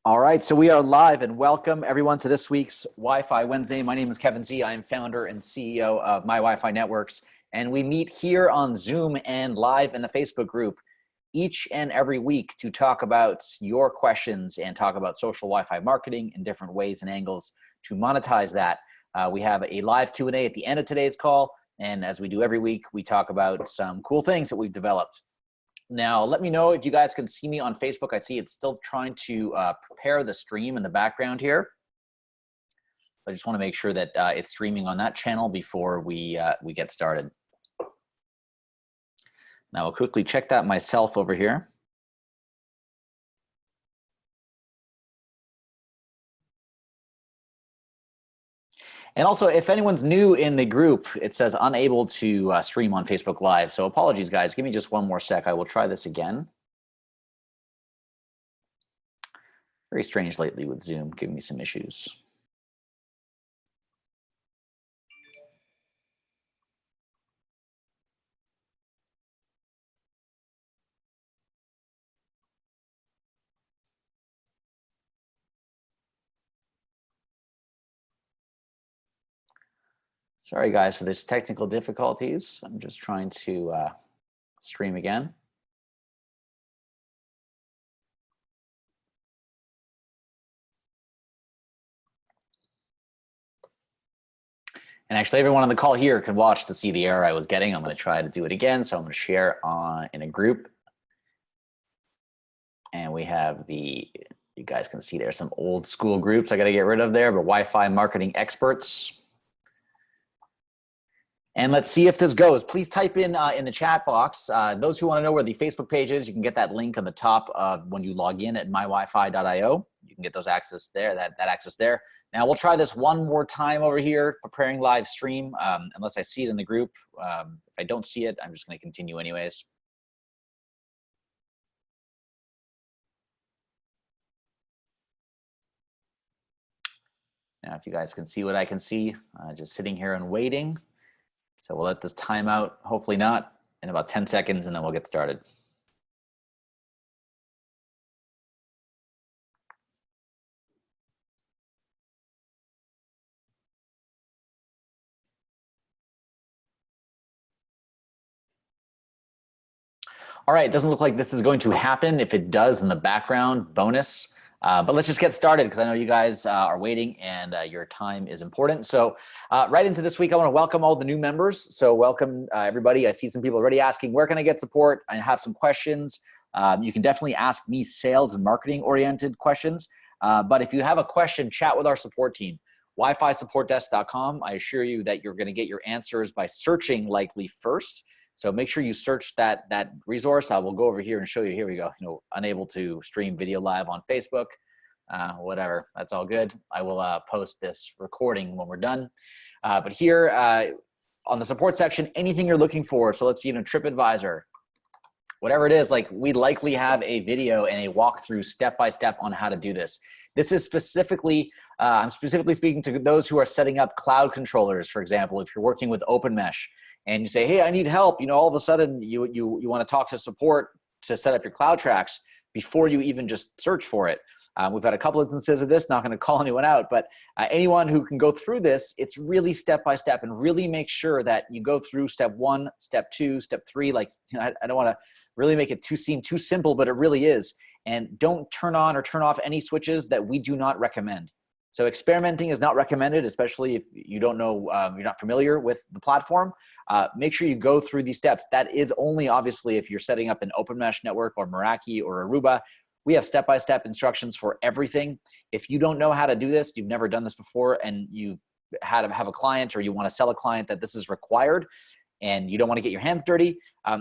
All right, so we are live and welcome everyone to this week's Wi-Fi Wednesday. My name is Kevin Z. I am founder and CEO of My Wi-Fi Networks, and we meet here on Zoom and live in the Facebook group each and every week to talk about your questions and talk about social Wi-Fi marketing in different ways and angles to monetize that. We have a live Q&A at the end of today's call, and as we do every week, we talk about some cool things that we've developed. Now, let me know if you guys can see me on Facebook. I see it's still trying to prepare the stream in the background here. I just want to make sure that it's streaming on that channel before we get started. Now, I'll quickly check that myself over here. And also, if anyone's new in the group, it says unable to stream on Facebook Live. So apologies, guys. Give me just one more sec. I will try this again. Very strange lately with Zoom, giving me some issues. Sorry, guys, for this technical difficulties. I'm just trying to stream again. And actually, everyone on the call here can watch to see the error I was getting. I'm going to try to do it again. So I'm going to share in a group. And we have you guys can see there's some old school groups I got to get rid of there, but Wi-Fi marketing experts. And let's see if this goes. Please type in the chat box. Those who want to know where the Facebook page is, you can get that link on the top of when you log in at mywifi.io. You can get those access there, that access there. Now we'll try this one more time over here, preparing live stream, unless I see it in the group. If I don't see it, I'm just going to continue anyways. Now, if you guys can see what I can see, just sitting here and waiting. So we'll let this time out, hopefully not, in about 10 seconds, and then we'll get started. All right, it doesn't look like this is going to happen. If it does, in the background, bonus. But let's just get started because I know you guys are waiting and your time is important. So right into this week, I want to welcome all the new members. So welcome everybody. I see some people already asking, where can I get support? I have some questions. You can definitely ask me sales and marketing oriented questions. But if you have a question, chat with our support team. WiFiSupportDesk.com. I assure you that you're going to get your answers by searching likely first. So make sure you search that resource. I will go over here and show you. Here we go. Unable to stream video live on Facebook. Whatever. That's all good. I will post this recording when we're done. But here on the support section, anything you're looking for. So let's see, TripAdvisor. Whatever it is, like we likely have a video and a walkthrough step-by-step on how to do this. This is specifically, I'm specifically speaking to those who are setting up cloud controllers, for example, if you're working with OpenMesh. And you say, hey, I need help. All of a sudden you want to talk to support to set up your cloud tracks before you even just search for it. We've had a couple instances of this, not going to call anyone out, but anyone who can go through this, it's really step-by-step and really make sure that you go through step 1, step 2, step 3. Like, I don't want to really make it seem too simple, but it really is. And don't turn on or turn off any switches that we do not recommend. So experimenting is not recommended, especially if you don't know, you're not familiar with the platform. Make sure you go through these steps. That is only obviously if you're setting up an OpenMesh network or Meraki or Aruba. We have step-by-step instructions for everything. If you don't know how to do this, you've never done this before, and you have a client or you want to sell a client that this is required, and you don't want to get your hands dirty,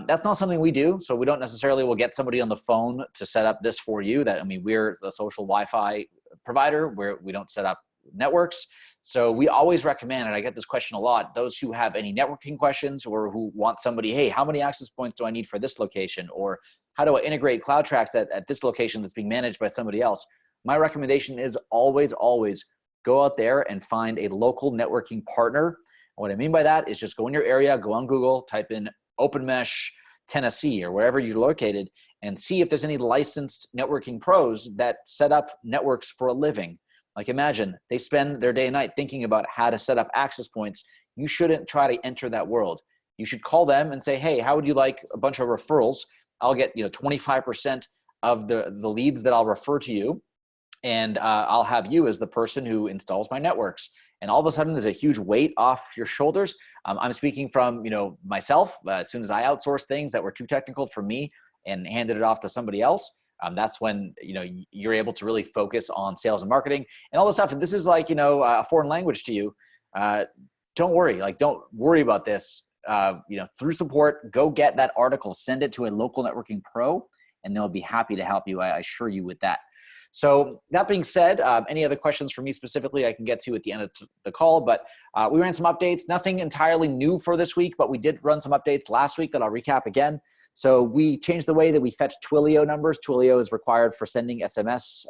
that's not something we do. So we don't necessarily will get somebody on the phone to set up this for you. We're the social Wi-Fi provider where we don't set up networks. So we always recommend, and I get this question a lot, those who have any networking questions or who want somebody, hey, how many access points do I need for this location? Or how do I integrate cloud tracks at this location that's being managed by somebody else? My recommendation is always, always go out there and find a local networking partner. And what I mean by that is just go in your area, go on Google, type in OpenMesh Tennessee or wherever you're located, and see if there's any licensed networking pros that set up networks for a living. Like imagine they spend their day and night thinking about how to set up access points. You shouldn't try to enter that world. You should call them and say, hey, how would you like a bunch of referrals? I'll get 25% of the leads that I'll refer to you. And I'll have you as the person who installs my networks. And all of a sudden there's a huge weight off your shoulders. I'm speaking from, myself. As soon as I outsourced things that were too technical for me and handed it off to somebody else, that's when, you're able to really focus on sales and marketing and all this stuff. And this is like, a foreign language to you. Don't worry. Don't worry about this. Through support, go get that article, send it to a local networking pro, and they'll be happy to help you. I assure you with that. So that being said, any other questions for me specifically, I can get to at the end of the call, but we ran some updates, nothing entirely new for this week, but we did run some updates last week that I'll recap again. So we changed the way that we fetch Twilio numbers. Twilio is required for sending SMS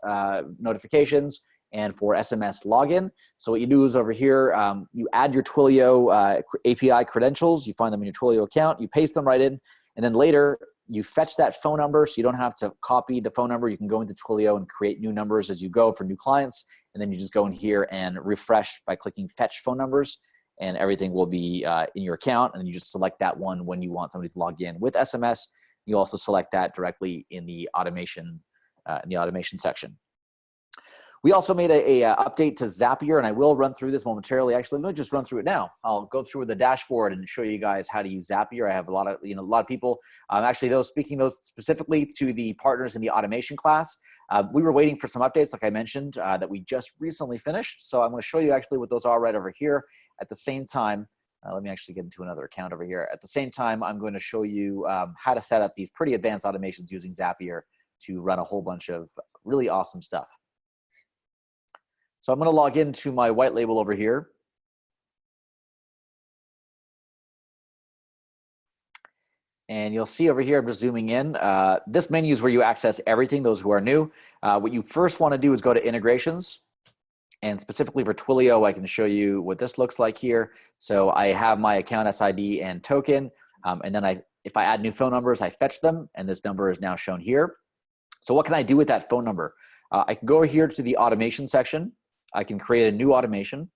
notifications and for SMS login. So what you do is over here, you add your Twilio API credentials, you find them in your Twilio account, you paste them right in, and then later you fetch that phone number, so you don't have to copy the phone number. You can go into Twilio and create new numbers as you go for new clients, and then you just go in here and refresh by clicking fetch phone numbers, and everything will be in your account, and then you just select that one when you want somebody to log in with SMS. You also select that directly in the automation section. We also made a update to Zapier, and I will run through this momentarily. Actually, let me just run through it now. I'll go through the dashboard and show you guys how to use Zapier. I have a lot of people, actually those specifically to the partners in the automation class. We were waiting for some updates, like I mentioned, that we just recently finished. So I'm going to show you actually what those are right over here. At the same time, let me actually get into another account over here. At the same time, I'm going to show you how to set up these pretty advanced automations using Zapier to run a whole bunch of really awesome stuff. So I'm going to log into my white label over here. And you'll see over here, I'm just zooming in. This menu is where you access everything, those who are new. What you first want to do is go to integrations. And specifically for Twilio, I can show you what this looks like here. So I have my account SID and token. And then if I add new phone numbers, I fetch them. And this number is now shown here. So what can I do with that phone number? I can go over here to the automation section. I can create a new automation.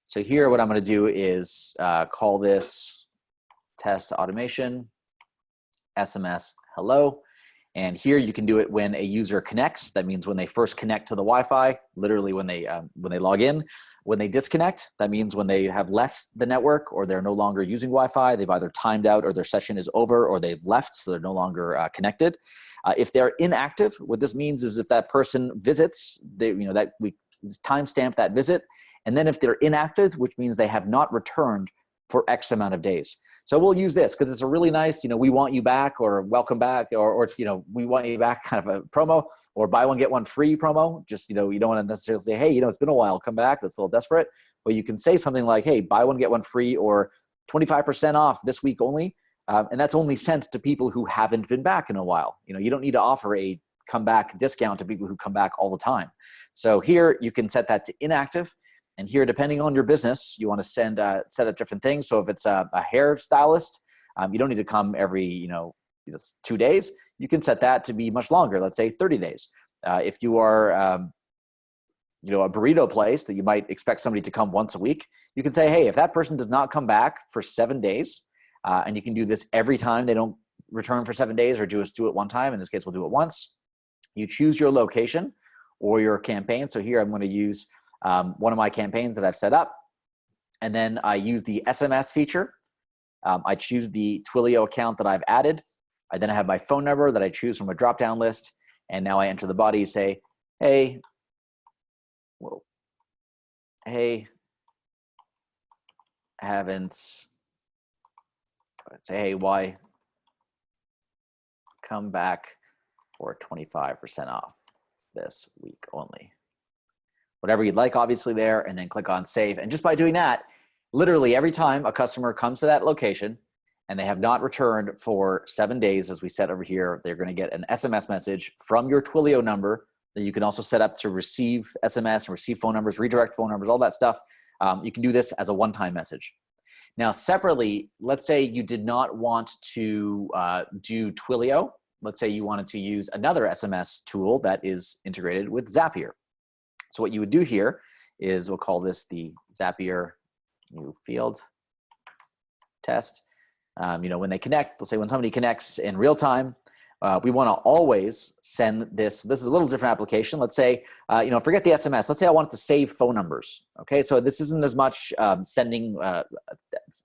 So here, what I'm going to do is call this test automation, SMS hello. And here you can do it when a user connects. That means when they first connect to the Wi-Fi, literally when they log in. When they disconnect, that means when they have left the network or they're no longer using Wi-Fi, they've either timed out or their session is over or they've left, so they're no longer connected. If they're inactive, what this means is if that person visits, that we timestamp that visit. And then if they're inactive, which means they have not returned for X amount of days. So we'll use this because it's a really nice, we want you back or welcome back or we want you back kind of a promo or buy one, get one free promo. Just, you don't want to necessarily say, hey, it's been a while, come back. That's a little desperate. But you can say something like, hey, buy one, get one free or 25% off this week only. And that's only sent to people who haven't been back in a while. You don't need to offer a come back discount to people who come back all the time. So here you can set that to inactive. And here, depending on your business, you want to set up different things. So if it's a hairstylist, you don't need to come every 2 days. You can set that to be much longer. Let's say 30 days. If you are a burrito place that you might expect somebody to come once a week, you can say, hey, if that person does not come back for 7 days, and you can do this every time they don't return for 7 days or just do it one time. In this case, we'll do it once. You choose your location or your campaign. So here I'm going to use one of my campaigns that I've set up. And then I use the SMS feature. I choose the Twilio account that I've added. I then have my phone number that I choose from a drop-down list. And now I enter the body, say, hey, why come back for 25% off this week only. Whatever you'd like, obviously there, and then click on save. And just by doing that, literally every time a customer comes to that location and they have not returned for 7 days, as we said over here, they're going to get an SMS message from your Twilio number that you can also set up to receive SMS and receive phone numbers, redirect phone numbers, all that stuff. You can do this as a one-time message. Now, separately, let's say you did not want to do Twilio let's say you wanted to use another SMS tool that is integrated with Zapier. So what you would do here is, we'll call this the Zapier new field test. When they connect, let's say when somebody connects in real time, we want to always send this. This is a little different application. Let's say, forget the SMS. Let's say I want to save phone numbers. Okay, so this isn't as much sending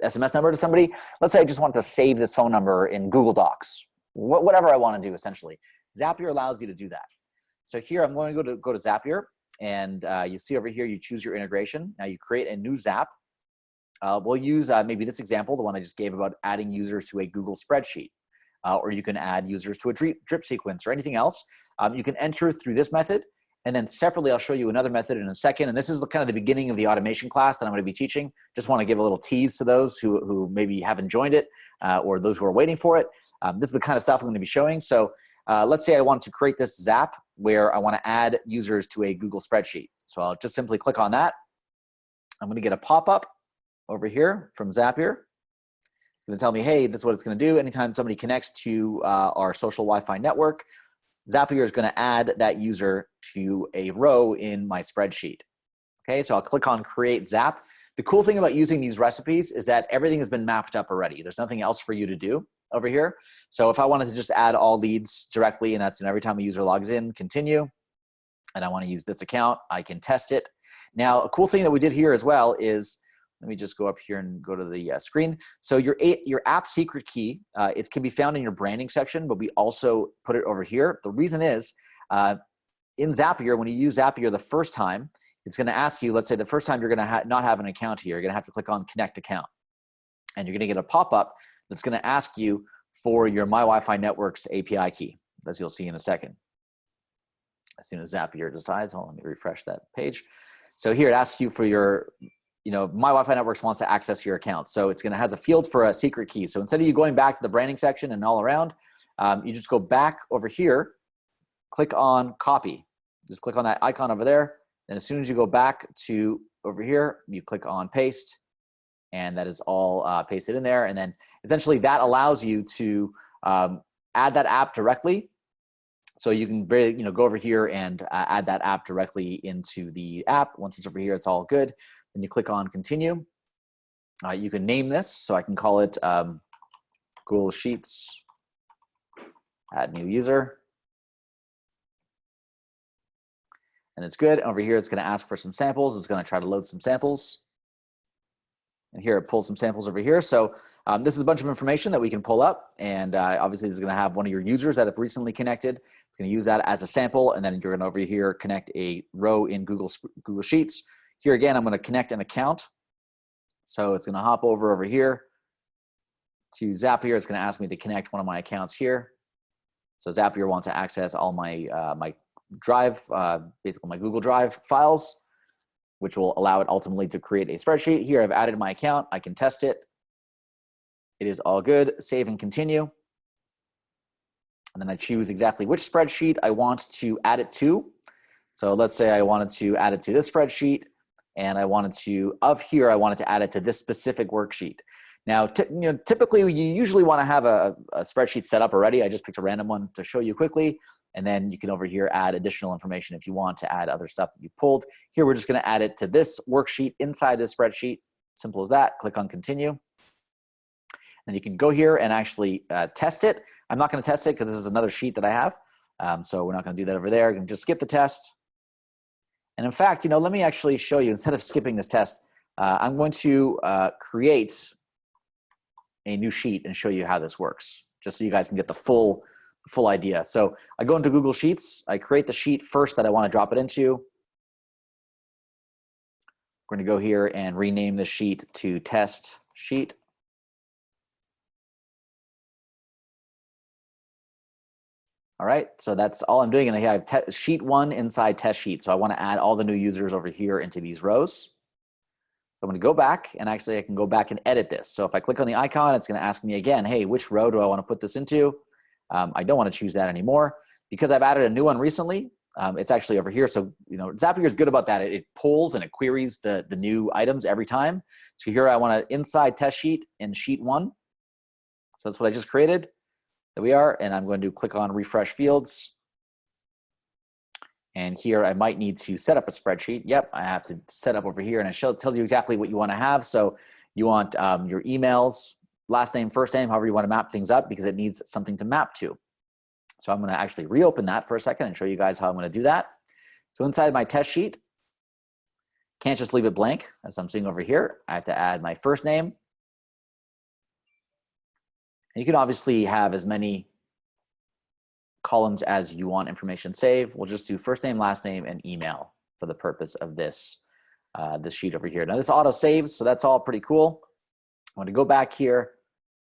SMS number to somebody. Let's say I just want to save this phone number in Google Docs. Whatever I want to do, essentially. Zapier allows you to do that. So here I'm going to go to Zapier, and you see over here you choose your integration. Now you create a new Zap. We'll use maybe this example, the one I just gave about adding users to a Google spreadsheet. Or you can add users to a drip sequence or anything else. You can enter through this method, and then separately I'll show you another method in a second. And this is kind of the beginning of the automation class that I'm going to be teaching. Just want to give a little tease to those who maybe haven't joined it or those who are waiting for it. This is the kind of stuff I'm going to be showing. So let's say I want to create this Zap where I want to add users to a Google spreadsheet. So I'll just simply click on that. I'm going to get a pop-up over here from Zapier. It's going to tell me, hey, this is what it's going to do. Anytime somebody connects to our social Wi-Fi network, Zapier is going to add that user to a row in my spreadsheet. Okay, so I'll click on Create Zap. The cool thing about using these recipes is that everything has been mapped up already. There's nothing else for you to do over here. So if I wanted to just add all leads directly, and that's every time a user logs in, continue, and I want to use this account, I can test it. Now, a cool thing that we did here as well is, let me just go up here and go to the screen. So your app secret key, it can be found in your branding section, but we also put it over here. The reason is, in Zapier, when you use Zapier the first time, it's going to ask you, let's say the first time you're going to not have an account here, you're going to have to click on Connect Account. And you're going to get a pop-up that's going to ask you for your My Wi-Fi Network's API key, as you'll see in a second. As soon as Zapier decides, hold on, let me refresh that page. So here it asks you for your, My Wi-Fi Networks wants to access your account. So it's going to has a field for a secret key. So instead of you going back to the branding section and all around, you just go back over here, click on copy. Just click on that icon over there. And as soon as you go back to over here, you click on paste, and that is all pasted in there. And then essentially that allows you to add that app directly. So you can go over here and add that app directly into the app. Once it's over here, it's all good. Then you click on continue. You can name this. So I can call it Google Sheets, add new user. And it's good. Over here, it's going to ask for some samples. It's going to try to load some samples. And here it pulls some samples over here. So this is a bunch of information that we can pull up. And obviously, this is going to have one of your users that have recently connected. It's going to use that as a sample. And then you're going to over here connect a row in Google Sheets. Here again, I'm going to connect an account. So it's going to hop over here to Zapier. It's going to ask me to connect one of my accounts here. So Zapier wants to access all my my Drive, basically my Google Drive files, which will allow it ultimately to create a spreadsheet. Here I've added my account. I can test it. It is all good. Save and continue. And then I choose exactly which spreadsheet I want to add it to. So let's say I wanted to add it to this spreadsheet, and I wanted to, I wanted to add it to this specific worksheet. Now, typically you usually want to have a spreadsheet set up already. I just picked a random one to show you quickly. And then you can over here add additional information if you want to add other stuff that you pulled. Here, we're just going to add it to this worksheet inside this spreadsheet. Simple as that. Click on continue. And you can go here and actually test it. I'm not going to test it because this is another sheet that I have. So we're not going to do that over there. You can just skip the test. And in fact, let me actually show you, instead of skipping this test, I'm going to create a new sheet and show you how this works, just so you guys can get the full idea. So I go into Google Sheets. I create the sheet first that I want to drop it into. We're going to go here and rename the sheet to test sheet. All right, so that's all I'm doing. And I have sheet 1 inside test sheet. So I want to add all the new users over here into these rows. I'm going to go back, and actually I can go back and edit this. So if I click on the icon, it's going to ask me again, hey, which row do I want to put this into? I don't want to choose that anymore. Because I've added a new one recently, it's actually over here. So, Zapier is good about that. It pulls and it queries the new items every time. So here I want to inside test sheet in sheet 1. So that's what I just created. There we are. And I'm going to click on refresh fields. And here I might need to set up a spreadsheet. Yep, I have to set up over here, and it tells you exactly what you want to have. So you want your emails, last name, first name, however you want to map things up, because it needs something to map to. So I'm going to actually reopen that for a second and show you guys how I'm going to do that. So inside my test sheet, can't just leave it blank, as I'm seeing over here. I have to add my first name. And you can obviously have as many columns as you want information saved. We'll just do first name, last name, and email for the purpose of this, this sheet over here. Now this auto saves, so that's all pretty cool. I'm going to go back here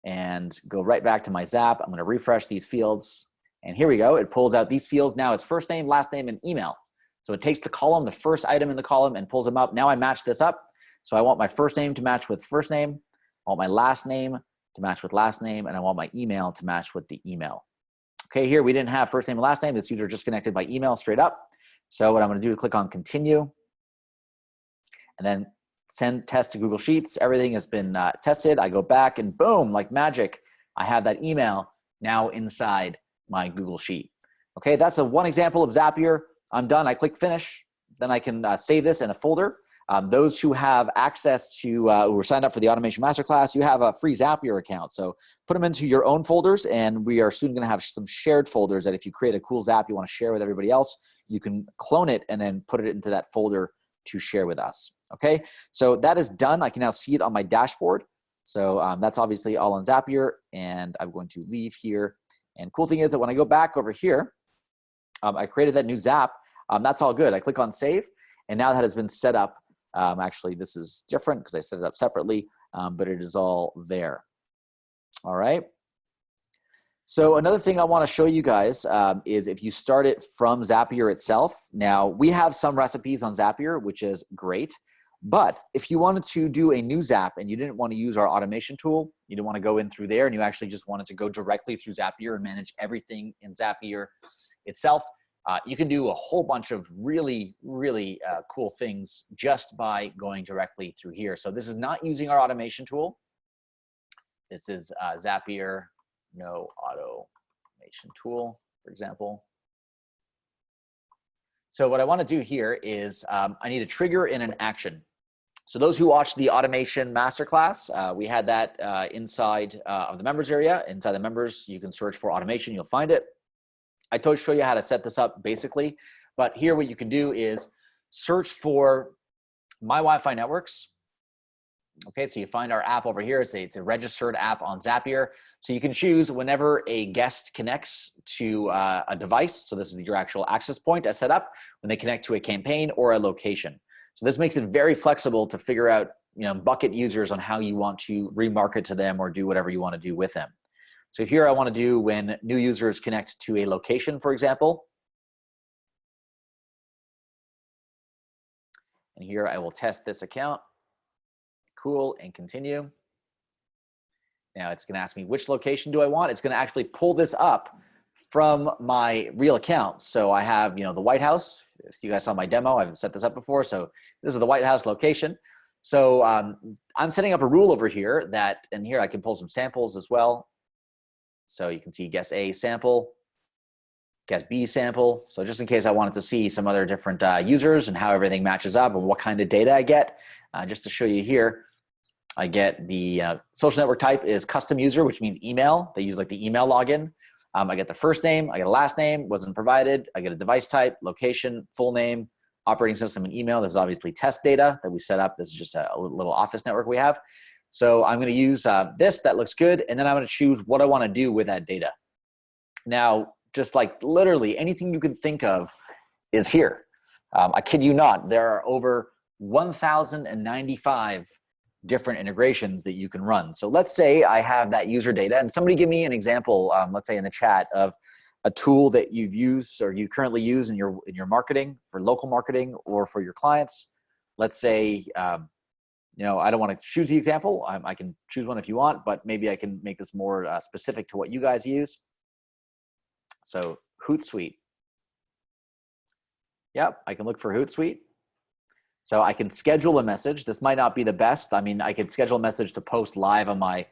and go right back to my Zap. I'm going to refresh these fields. And here we go. It pulls out these fields. Now it's first name, last name, and email. So it takes the column, the first item in the column, and pulls them up. Now I match this up. So I want my first name to match with first name. I want my last name to match with last name. And I want my email to match with the email. Okay, here we didn't have first name and last name. This user just connected by email straight up. So what I'm going to do is click on continue. And then send test to Google Sheets. Everything has been tested. I go back and boom, like magic, I have that email now inside my Google Sheet. Okay, that's one example of Zapier. I'm done. I click finish. Then I can save this in a folder. Those who have access to, who are signed up for the Automation Masterclass, you have a free Zapier account. So put them into your own folders, and we are soon going to have some shared folders that if you create a cool Zap you want to share with everybody else, you can clone it and then put it into that folder to share with us. Okay, so that is done. I can now see it on my dashboard. So that's obviously all on Zapier, and I'm going to leave here. And cool thing is that when I go back over here, I created that new Zap. That's all good. I click on save, and now that has been set up. Actually, this is different because I set it up separately, but it is all there. All right. So another thing I want to show you guys is if you start it from Zapier itself. Now, we have some recipes on Zapier, which is great. But if you wanted to do a new Zap and you didn't want to use our automation tool, you didn't want to go in through there, and you actually just wanted to go directly through Zapier and manage everything in Zapier itself, you can do a whole bunch of really, really cool things just by going directly through here. So this is not using our automation tool. This is Zapier, no automation tool, for example. So what I want to do here is I need a trigger in an action. So those who watched the automation masterclass, we had that inside of the members area. Inside the members, you can search for automation, you'll find it. I told show you how to set this up basically, but here what you can do is search for My Wi-Fi Networks. Okay, so you find our app over here. It's a registered app on Zapier. So you can choose whenever a guest connects to a device. So this is your actual access point I set up when they connect to a campaign or a location. So this makes it very flexible to figure out, bucket users on how you want to remarket to them or do whatever you want to do with them. So here I want to do when new users connect to a location, for example. And here I will test this account. Cool, and continue. Now it's going to ask me which location do I want. It's going to actually pull this up from my real account. So I have, the White House. If you guys saw my demo, I've set this up before. So this is the White House location. So I'm setting up a rule over here that, and here I can pull some samples as well. So you can see guest A sample, guest B sample. So just in case I wanted to see some other different users and how everything matches up and what kind of data I get, just to show you here, I get the social network type is custom user, which means email. They use like the email login. I get the first name, I get a last name, wasn't provided. I get a device type, location, full name, operating system, and email. This is obviously test data that we set up. This is just a little office network we have. So I'm going to use this. That looks good. And then I'm going to choose what I want to do with that data. Now, just like literally anything you can think of is here. I kid you not. There are over 1,095 different integrations that you can run. So let's say I have that user data, and somebody give me an example, let's say in the chat, of a tool that you've used or you currently use in your marketing, for local marketing or for your clients. Let's say, I don't want to choose the example. I can choose one if you want, but maybe I can make this more specific to what you guys use. So Hootsuite. Yep, I can look for Hootsuite. So I can schedule a message. This might not be the best. I mean, I could schedule a message to post live on my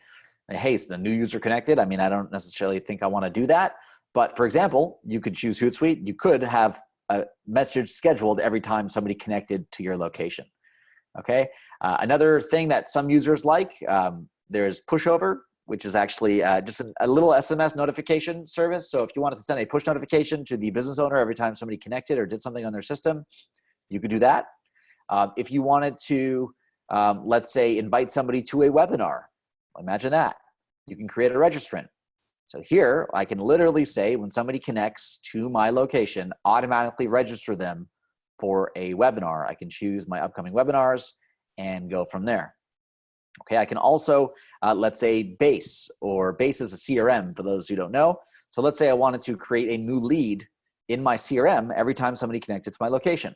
hey, is the new user connected? I mean, I don't necessarily think I want to do that. But for example, you could choose Hootsuite. You could have a message scheduled every time somebody connected to your location. Okay. Another thing that some users like, there's pushover, which is actually just a little SMS notification service. So if you wanted to send a push notification to the business owner every time somebody connected or did something on their system, you could do that. If you wanted to, let's say, invite somebody to a webinar, imagine that. You can create a registrant. So here, I can literally say when somebody connects to my location, automatically register them for a webinar. I can choose my upcoming webinars and go from there. Okay, I can also, let's say Base, or Base is a CRM for those who don't know. So let's say I wanted to create a new lead in my CRM every time somebody connected to my location.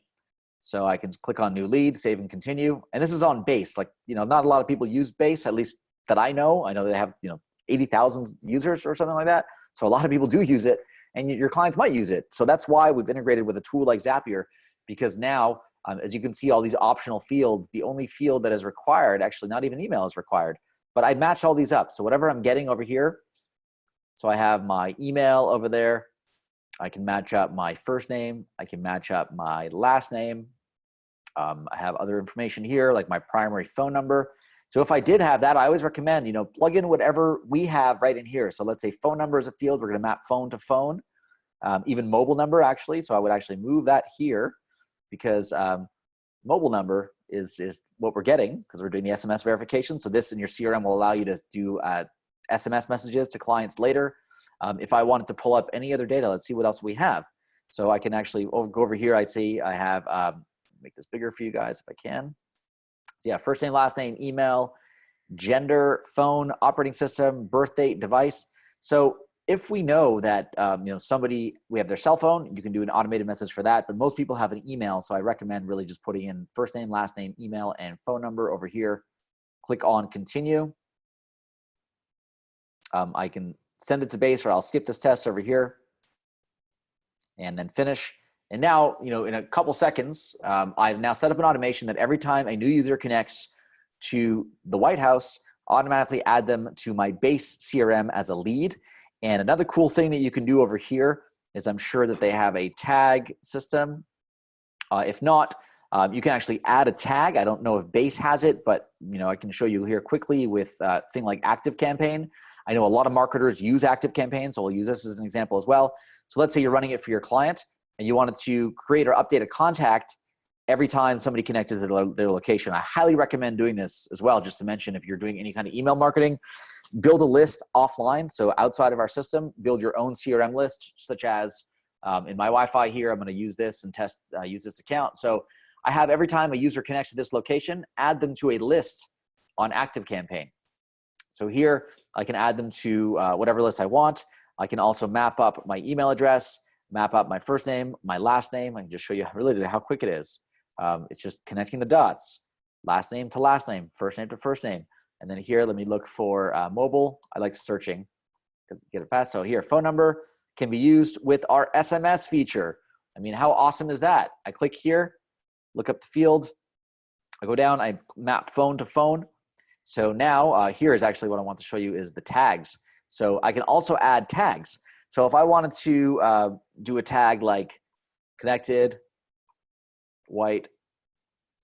So I can click on new lead, save and continue. And this is on Base. Like, not a lot of people use Base, at least that I know. I know they have, 80,000 users or something like that. So a lot of people do use it, and your clients might use it. So that's why we've integrated with a tool like Zapier, because now, as you can see all these optional fields, the only field that is required, actually not even email is required, but I match all these up. So whatever I'm getting over here, so I have my email over there. I can match up my first name. I can match up my last name. I have other information here, like my primary phone number. So if I did have that, I always recommend, plug in whatever we have right in here. So let's say phone number is a field. We're going to map phone to phone, even mobile number actually. So I would actually move that here, because mobile number is what we're getting because we're doing the SMS verification. So this in your CRM will allow you to do SMS messages to clients later. If I wanted to pull up any other data, let's see what else we have. So I can actually go over here. I see I have, make this bigger for you guys if I can. So yeah, first name, last name, email, gender, phone, operating system, birth date, device. So if we know that somebody, we have their cell phone, you can do an automated message for that, but most people have an email. So I recommend really just putting in first name, last name, email, and phone number over here. Click on continue. I can send it to Base, or I'll skip this test over here and then finish. And now, in a couple seconds, I've now set up an automation that every time a new user connects to the White House, automatically add them to my Base CRM as a lead. And another cool thing that you can do over here is, I'm sure that they have a tag system. If not, you can actually add a tag. I don't know if Base has it, but I can show you here quickly with a thing like ActiveCampaign. I know a lot of marketers use ActiveCampaign, so we'll use this as an example as well. So let's say you're running it for your client and you wanted to create or update a contact every time somebody connected to their location. I highly recommend doing this as well, just to mention if you're doing any kind of email marketing. Build a list offline, so outside of our system, build your own CRM list, such as in my Wi-Fi here, I'm going to use this and use this account. So I have every time a user connects to this location, add them to a list on ActiveCampaign. So here I can add them to whatever list I want. I can also map up my email address, map up my first name, my last name. I can just show you really how quick it is. It's just connecting the dots, last name to last name, first name to first name. And then here, let me look for mobile. I like searching to get it fast. So here, phone number can be used with our SMS feature. I mean, how awesome is that? I click here, look up the field. I go down, I map phone to phone. So now here is actually what I want to show you is the tags. So I can also add tags. So if I wanted to do a tag like connected, White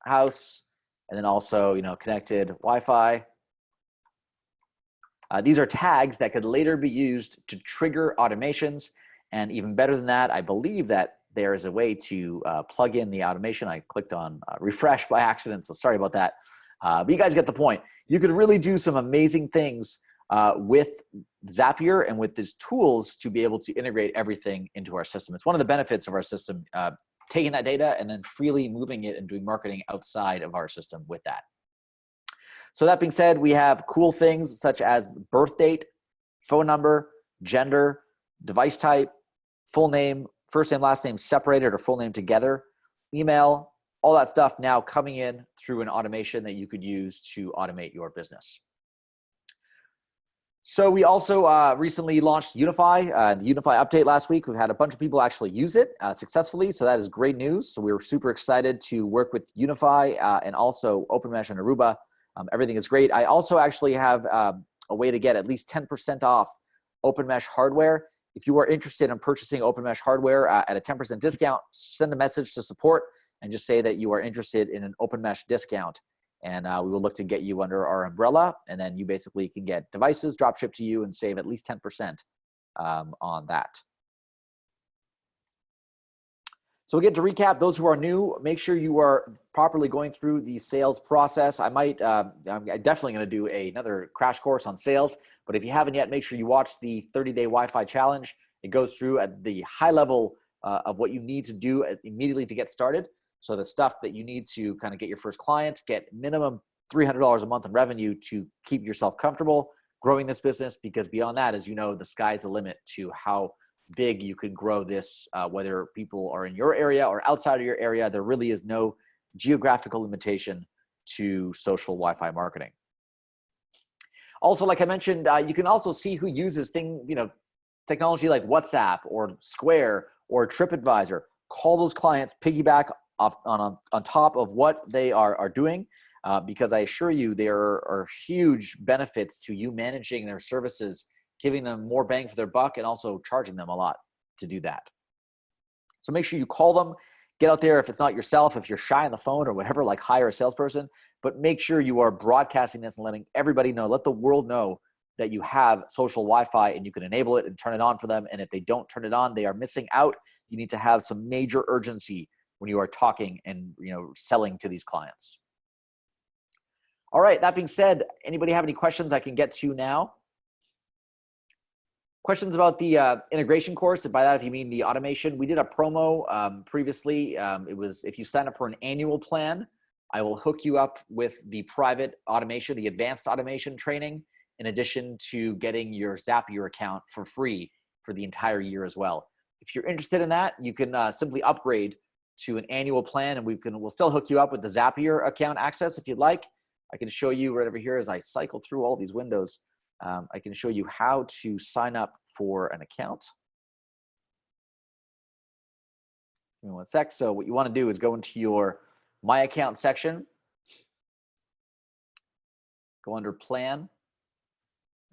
House, and then also, connected Wi-Fi. These are tags that could later be used to trigger automations. And even better than that, I believe that there is a way to plug in the automation. I clicked on refresh by accident, so sorry about that. But you guys get the point. You could really do some amazing things with Zapier and with these tools to be able to integrate everything into our system. It's one of the benefits of our system, taking that data and then freely moving it and doing marketing outside of our system with that. So that being said, we have cool things such as birth date, phone number, gender, device type, full name, first name, last name separated or full name together, email, all that stuff now coming in through an automation that you could use to automate your business. So we also recently launched Unifi, the Unifi update last week. We've had a bunch of people actually use it successfully, so that is great news. So we were super excited to work with Unifi and also OpenMesh and Aruba. Everything is great. I also actually have a way to get at least 10% off Open Mesh hardware. If you are interested in purchasing Open Mesh hardware at a 10% discount, send a message to support and just say that you are interested in an Open Mesh discount. And we will look to get you under our umbrella. And then you basically can get devices drop shipped to you and save at least 10% on that. So again, to recap, those who are new, make sure you are properly going through the sales process. I'm definitely going to do another crash course on sales, but if you haven't yet, make sure you watch the 30-day Wi-Fi challenge. It goes through at the high level of what you need to do immediately to get started. So the stuff that you need to kind of get your first client, get minimum $300 a month in revenue to keep yourself comfortable growing this business, because beyond that, as you know, the sky's the limit to how big you could grow this, whether people are in your area or outside of your area. There really is no geographical limitation to social Wi-Fi marketing. Also, like I mentioned, you can also see who uses technology like WhatsApp or Square or TripAdvisor. Call those clients, piggyback off on top of what they are doing, because I assure you there are huge benefits to you managing their services, giving them more bang for their buck, and also charging them a lot to do that. So make sure you call them, get out there. If it's not yourself, if you're shy on the phone or whatever, like hire a salesperson, but make sure you are broadcasting this and letting everybody know, let the world know that you have social Wi-Fi and you can enable it and turn it on for them. And if they don't turn it on, they are missing out. You need to have some major urgency when you are talking and selling to these clients. All right, that being said, anybody have any questions I can get to now? Questions about the integration course, and by that if you mean the automation. We did a promo previously. It was, if you sign up for an annual plan, I will hook you up with the private automation, the advanced automation training, in addition to getting your Zapier account for free for the entire year as well. If you're interested in that, you can simply upgrade to an annual plan, and we'll still hook you up with the Zapier account access if you'd like. I can show you right over here as I cycle through all these windows. I can show you how to sign up for an account. Give me one sec. So what you want to do is go into your My Account section, go under Plan.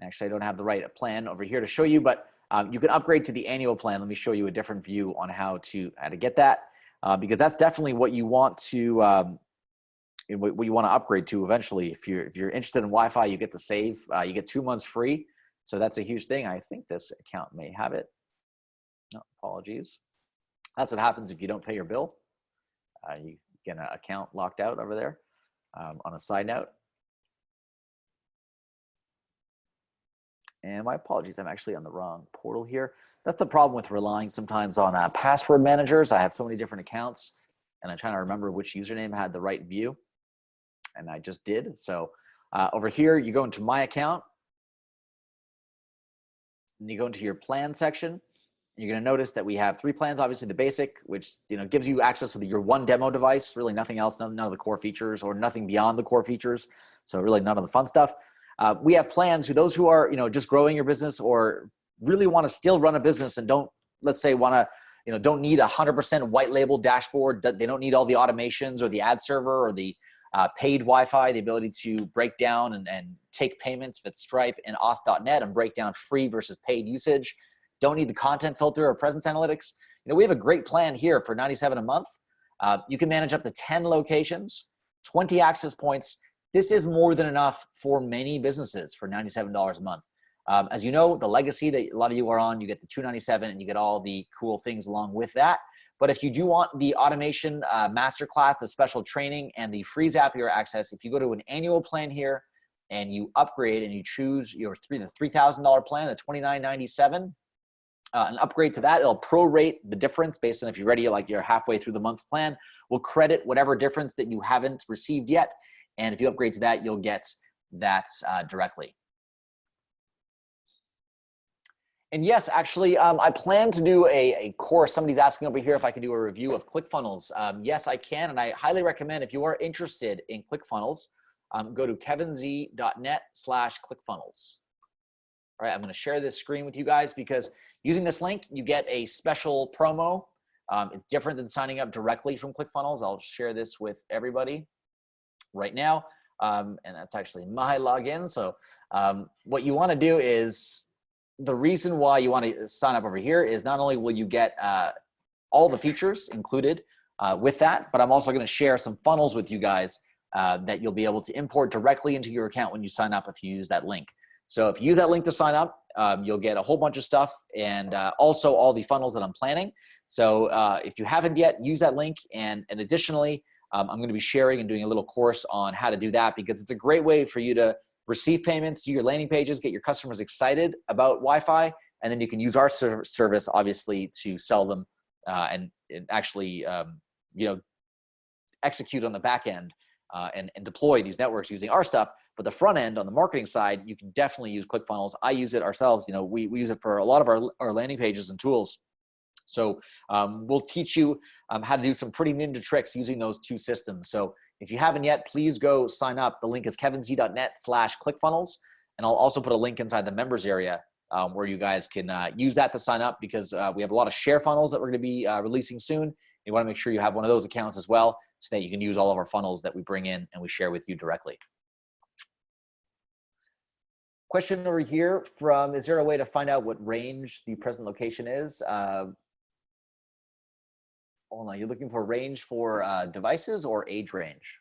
Actually, I don't have the right plan over here to show you, but you can upgrade to the annual plan. Let me show you a different view on how to get that, because that's definitely what you want to what you want to upgrade to eventually. If you're interested in Wi-Fi, you get to save. You get 2 months free, so that's a huge thing. I think this account may have it. No, apologies. That's what happens if you don't pay your bill. You get an account locked out over there. On a side note, and my apologies, I'm actually on the wrong portal here. That's the problem with relying sometimes on password managers. I have so many different accounts, and I'm trying to remember which username had the right view. And I just did. So over here, you go into My Account, and you go into your plan section. You're going to notice that we have 3 plans. Obviously, the basic, which gives you access to your one demo device. Really, nothing else. None of the core features, or nothing beyond the core features. So really, none of the fun stuff. We have plans for those who are just growing your business, or really want to still run a business and don't, let's say, want to don't need 100% white label dashboard. They don't need all the automations or the ad server or the paid Wi-Fi, the ability to break down and take payments with Stripe and auth.net and break down free versus paid usage. Don't need the content filter or presence analytics. We have a great plan here for $97 a month. You can manage up to 10 locations, 20 access points. This is more than enough for many businesses for $97 a month. As you know, the legacy that a lot of you are on, you get the $297 and you get all the cool things along with that. But if you do want the automation masterclass, the special training, and the free Zapier access, if you go to an annual plan here and you upgrade and you choose the $3,000 plan, the $29.97, and upgrade to that, it'll prorate the difference based on if you're ready, like you're halfway through the month plan. We'll credit whatever difference that you haven't received yet. And if you upgrade to that, you'll get that directly. And yes, actually, I plan to do a course. Somebody's asking over here if I can do a review of ClickFunnels. Yes, I can, and I highly recommend, if you are interested in ClickFunnels, go to kevinz.net/ClickFunnels. All right, I'm going to share this screen with you guys, because using this link, you get a special promo. It's different than signing up directly from ClickFunnels. I'll share this with everybody right now. and that's actually my login. So what you want to do is, the reason why you want to sign up over here is not only will you get all the features included with that, but I'm also going to share some funnels with you guys that you'll be able to import directly into your account when you sign up if you use that link. So if you use that link to sign up, you'll get a whole bunch of stuff, and also all the funnels that I'm planning. So if you haven't yet, use that link. And additionally, I'm going to be sharing and doing a little course on how to do that, because it's a great way for you to receive payments, do your landing pages, get your customers excited about Wi-Fi, and then you can use our service, obviously, to sell them and actually, execute on the back end and deploy these networks using our stuff. But the front end, on the marketing side, you can definitely use ClickFunnels. I use it ourselves. We use it for a lot of our landing pages and tools. So we'll teach you how to do some pretty ninja tricks using those two systems. So if you haven't yet, please go sign up. The link is kevinz.net/ClickFunnels. And I'll also put a link inside the members area where you guys can use that to sign up, because we have a lot of share funnels that we're going to be releasing soon. You want to make sure you have one of those accounts as well, so that you can use all of our funnels that we bring in and we share with you directly. Question over here from, is there a way to find out what range the present location is? Hold on, you're looking for range for devices or age range?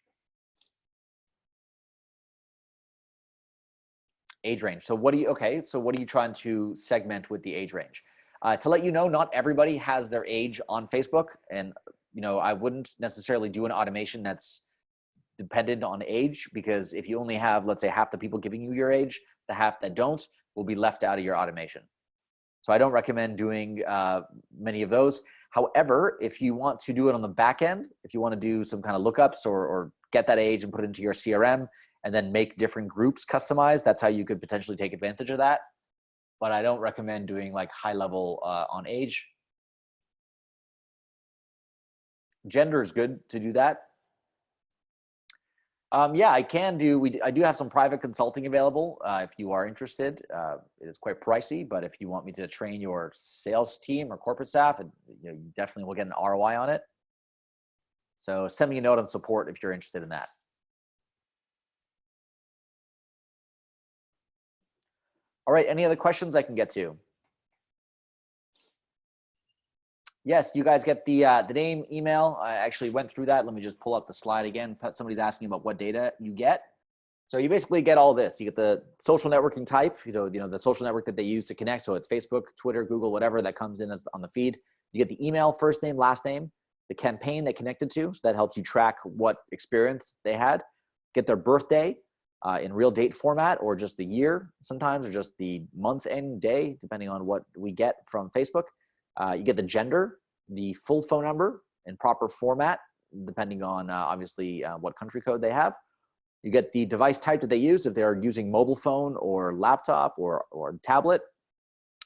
Age range. So what do you, okay, so what are you trying to segment with the age range? To let you know, not everybody has their age on Facebook. And, I wouldn't necessarily do an automation that's dependent on age, because if you only have, let's say, half the people giving you your age, the half that don't will be left out of your automation. So I don't recommend doing many of those. However, if you want to do it on the back end, if you want to do some kind of lookups or get that age and put it into your CRM and then make different groups customized, that's how you could potentially take advantage of that. But I don't recommend doing like high level on age. Gender is good to do that. Yeah, I can do. I do have some private consulting available if you are interested. It is quite pricey, but if you want me to train your sales team or corporate staff, you definitely will get an ROI on it. So send me a note on support if you're interested in that. All right, any other questions I can get to? Yes, you guys get the name, email. I actually went through that. Let me just pull up the slide again. Somebody's asking about what data you get. So you basically get all this. You get the social networking type, the social network that they use to connect. So it's Facebook, Twitter, Google, whatever that comes in as on the feed. You get the email, first name, last name, the campaign they connected to. So that helps you track what experience they had. Get their birthday in real date format, or just the year sometimes, or just the month and day, depending on what we get from Facebook. You get the gender, the full phone number in proper format, depending on obviously what country code they have. You get the device type that they use, if they're using mobile phone or laptop or tablet.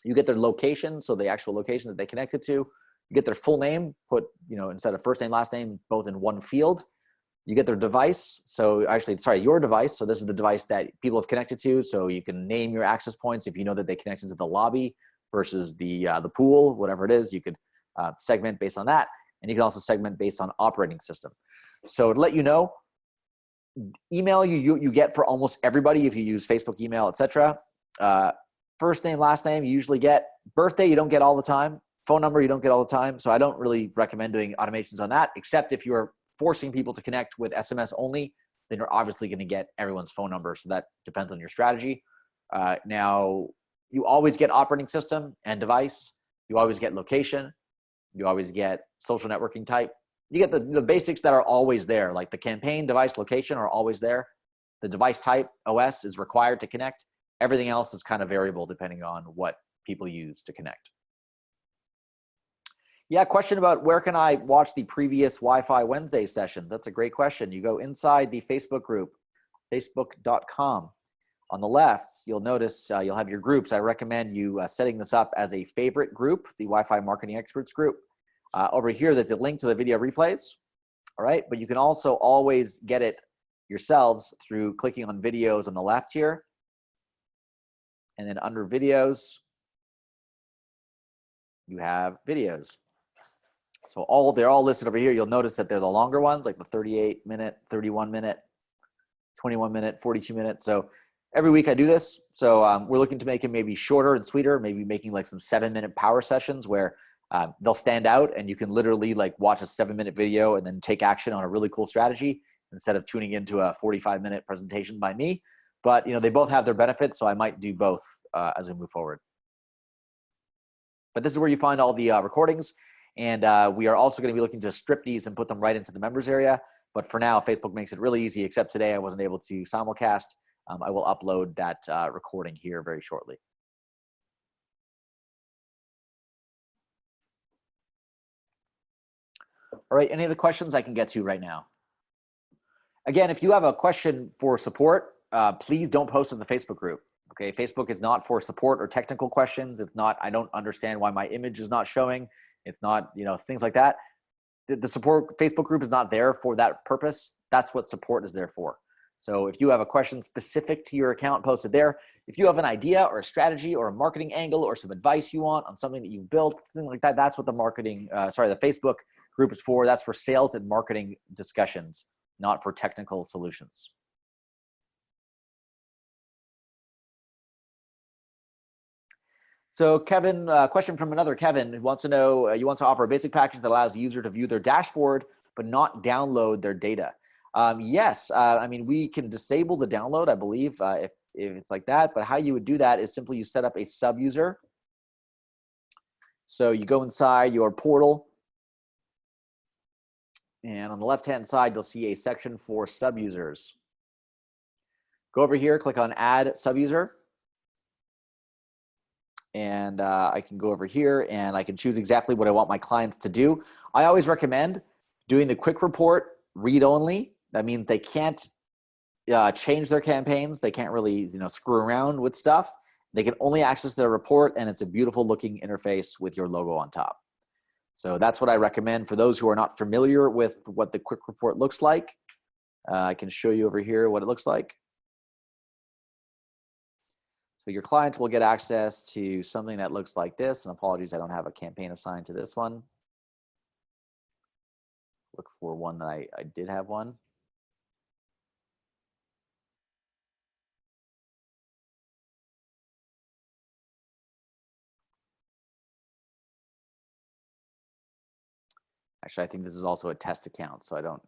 You get their location, so the actual location that they connected to. You get their full name, put instead of first name, last name, both in one field. You get their device, so actually, sorry, your device. So this is the device that people have connected to, so you can name your access points if you know that they connected to the lobby versus the pool, whatever it is. You could segment based on that, and you can also segment based on operating system. So to let you know, email you get for almost everybody if you use Facebook email, etc. First name, last name, you usually get. Birthday, you don't get all the time. Phone number, you don't get all the time. So I don't really recommend doing automations on that, except if you're forcing people to connect with SMS only, then you're obviously going to get everyone's phone number. So that depends on your strategy. Now, you always get operating system and device. You always get location. You always get social networking type. You get the basics that are always there, like the campaign, device, location are always there. The device type, OS, is required to connect. Everything else is kind of variable depending on what people use to connect. Yeah, question about where can I watch the previous Wi-Fi Wednesday sessions? That's a great question. You go inside the Facebook group, facebook.com. On the left, you'll notice you'll have your groups. I recommend you setting this up as a favorite group, the Wi-Fi Marketing Experts group. Over here, there's a link to the video replays. All right, but you can also always get it yourselves through clicking on videos on the left here. And then under videos, you have videos. So they're all listed over here. You'll notice that they're the longer ones, like the 38-minute, 31-minute. 21 minute, 42 minutes. So every week I do this. So we're looking to make it maybe shorter and sweeter, maybe making like some 7-minute power sessions where they'll stand out and you can literally like watch a 7-minute video and then take action on a really cool strategy instead of tuning into a 45-minute presentation by me. But they both have their benefits, so I might do both as we move forward. But this is where you find all the recordings. And we are also going to be looking to strip these and put them right into the members area. But for now, Facebook makes it really easy, except today I wasn't able to simulcast. I will upload that recording here very shortly. All right, any other questions I can get to right now? Again, if you have a question for support, please don't post in the Facebook group. Okay, Facebook is not for support or technical questions. It's not, I don't understand why my image is not showing. It's not, things like that. The support Facebook group is not there for that purpose. That's what support is there for. So if you have a question specific to your account, post it there. If you have an idea or a strategy or a marketing angle or some advice you want on something that you've built, something like that, that's what the the Facebook group is for. That's for sales and marketing discussions, not for technical solutions. So Kevin, question from another Kevin who wants to know, you want to offer a basic package that allows the user to view their dashboard, but not download their data. Yes, I mean, we can disable the download, I believe, if it's like that, but how you would do that is simply you set up a sub user. So you go inside your portal, and on the left-hand side, you'll see a section for sub users. Go over here, click on add sub user. And I can go over here and I can choose exactly what I want my clients to do. I always recommend doing the quick report read only. That means they can't change their campaigns. They can't really screw around with stuff. They can only access their report, and it's a beautiful looking interface with your logo on top. So that's what I recommend for those who are not familiar with what the quick report looks like. I can show you over here what it looks like. So your clients will get access to something that looks like this. And apologies, I don't have a campaign assigned to this one. Look for one that I did have one. Actually, I think this is also a test account, so I don't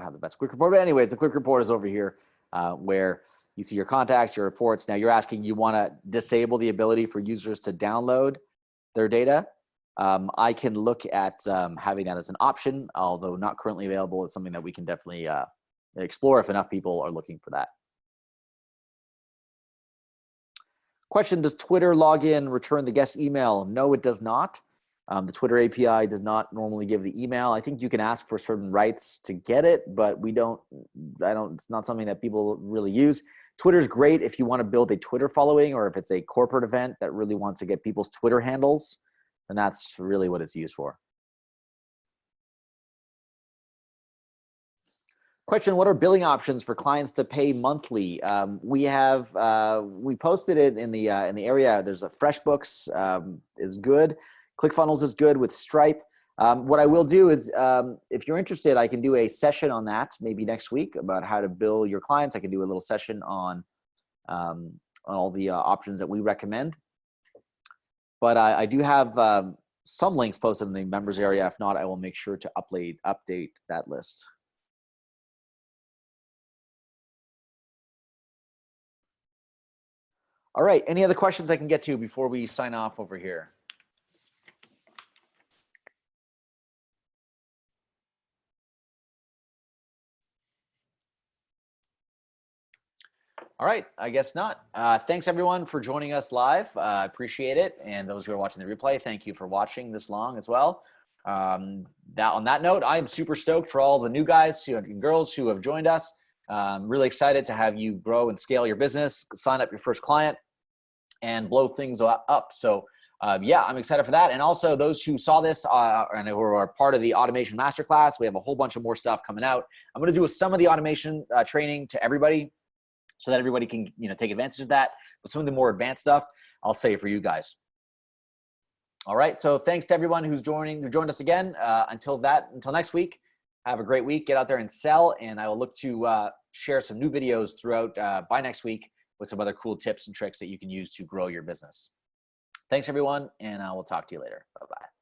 have the best quick report. But anyways, the quick report is over here where you see your contacts, your reports. Now you're asking, you want to disable the ability for users to download their data. I can look at having that as an option, although not currently available. It's something that we can definitely explore if enough people are looking for that. Question, does Twitter login return the guest email? No, it does not. The Twitter API does not normally give the email. I think you can ask for certain rights to get it, but it's not something that people really use. Twitter's great if you want to build a Twitter following, or if it's a corporate event that really wants to get people's Twitter handles, then that's really what it's used for. Question, what are billing options for clients to pay monthly? We posted it in the area. There's a FreshBooks is good. ClickFunnels is good with Stripe. What I will do is, if you're interested, I can do a session on that maybe next week about how to bill your clients. I can do a little session on all the options that we recommend. But I do have some links posted in the members area. If not, I will make sure to update that list. All right, any other questions I can get to before we sign off over here? All right, I guess not. Thanks everyone for joining us live. I appreciate it. And those who are watching the replay, thank you for watching this long as well. On that note, I am super stoked for all the new guys and girls who have joined us. Really excited to have you grow and scale your business, sign up your first client, and blow things up. So yeah, I'm excited for that. And also those who saw this and who are part of the automation masterclass, we have a whole bunch of more stuff coming out. I'm going to do some of the automation training to everybody, so that everybody can take advantage of that. But some of the more advanced stuff, I'll save for you guys. All right, so thanks to everyone who joined us again. Until next week, Have a great week. Get out there and sell. And I will look to share some new videos throughout by next week with some other cool tips and tricks that you can use to grow your business. Thanks, everyone, and we'll talk to you later. Bye-bye.